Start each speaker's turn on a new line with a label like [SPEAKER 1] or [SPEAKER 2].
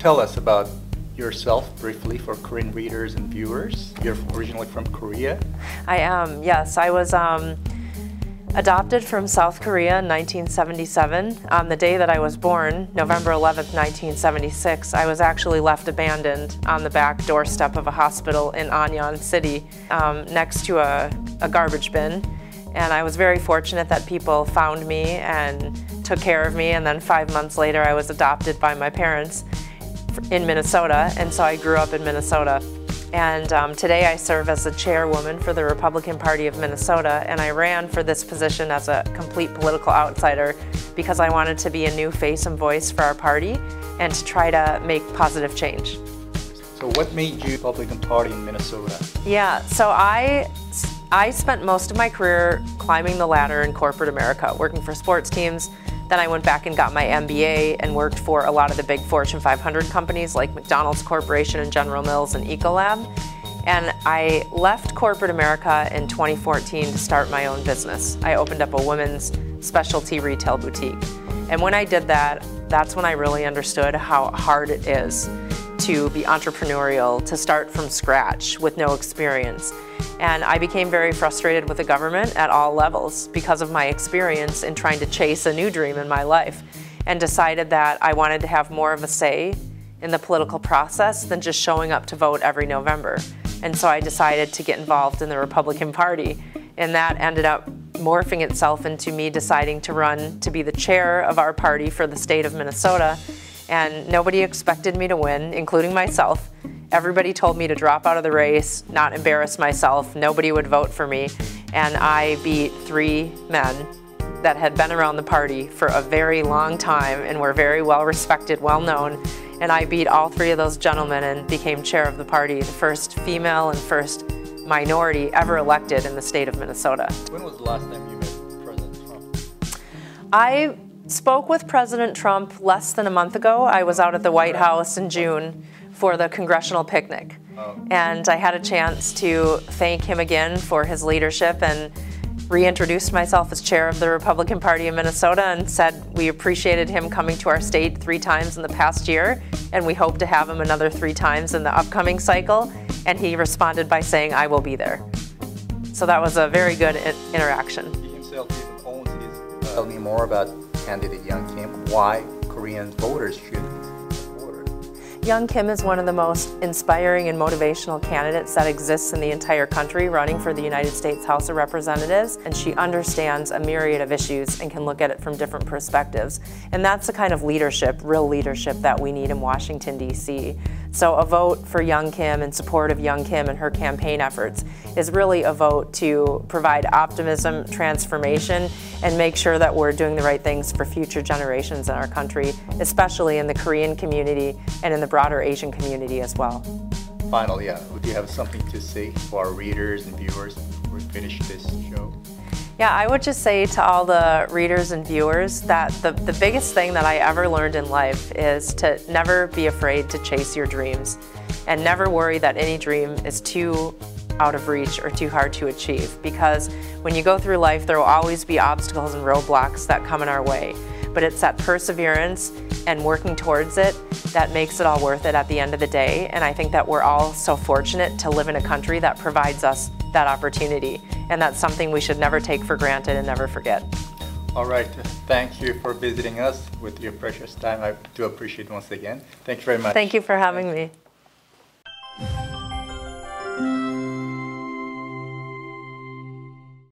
[SPEAKER 1] tell us about yourself briefly for Korean readers and viewers? You're originally from Korea?
[SPEAKER 2] I am, yes. I was adopted from South Korea in 1977. On the day that I was born, November 11th, 1976, I was actually left abandoned on the back doorstep of a hospital in Anyang City next to a garbage bin. And I was very fortunate that people found me and took care of me, and then 5 months later I was adopted by my parents in Minnesota, and so I grew up in Minnesota. And today I serve as the chairwoman for the Republican Party of Minnesota, and I ran for this position as a complete political outsider because I wanted to be a new face and voice for our party and to try to make positive change.
[SPEAKER 1] So what made you Republican Party in Minnesota?
[SPEAKER 2] Yeah, so I spent most of my career climbing the ladder in corporate America, working for sports teams. Then I went back and got my MBA and worked for a lot of the big Fortune 500 companies like McDonald's Corporation and General Mills and Ecolab. And I left corporate America in 2014 to start my own business. I opened up a women's specialty retail boutique. And when I did that, that's when I really understood how hard it is to be entrepreneurial, to start from scratch with no experience. And I became very frustrated with the government at all levels because of my experience in trying to chase a new dream in my life, and decided that I wanted to have more of a say in the political process than just showing up to vote every November. And so I decided to get involved in the Republican Party, and that ended up morphing itself into me deciding to run to be the chair of our party for the state of Minnesota. And nobody expected me to win, including myself. Everybody told me to drop out of the race, not embarrass myself, nobody would vote for me. And I beat 3 men that had been around the party for a very long time and were very well respected, well known. And I beat all 3 of those gentlemen and became chair of the party, the first female and first minority ever elected in the state of Minnesota.
[SPEAKER 1] When was the last time you met President Trump?
[SPEAKER 2] I spoke with President Trump less than a month ago. I was out at the White House in June for the congressional picnic. And I had a chance to thank him again for his leadership and reintroduced myself as chair of the Republican Party in Minnesota and said we appreciated him coming to our state 3 times in the past year, and we hope to have him another 3 times in the upcoming cycle. And he responded by saying, I will be there. So that was a very good interaction.
[SPEAKER 1] He himself even owns his... Tell me more about candidate Young Kim, why Korean voters should support her.
[SPEAKER 2] Young Kim is one of the most inspiring and motivational candidates that exists in the entire country running for the United States House of Representatives, and she understands a myriad of issues and can look at it from different perspectives. And that's the kind of leadership, real leadership, that we need in Washington, D.C. So a vote for Young Kim in support of Young Kim and her campaign efforts is really a vote to provide optimism, transformation, and make sure that we're doing the right things for future generations in our country, especially in the Korean community and in the broader Asian community as well.
[SPEAKER 1] Finally, would you have something to say for our readers and viewers before we finish this show?
[SPEAKER 2] Yeah, I would just say to all the readers and viewers that the biggest thing that I ever learned in life is to never be afraid to chase your dreams, and never worry that any dream is too out of reach or too hard to achieve, because when you go through life there will always be obstacles and roadblocks that come in our way. But it's that perseverance and working towards it that makes it all worth it at the end of the day. And I think that we're all so fortunate to live in a country that provides us that opportunity. And that's something we should never take for granted and never forget.
[SPEAKER 1] All right, thank you for visiting us with your precious time. I do appreciate it once again. Thank you very much.
[SPEAKER 2] Thank you for having me.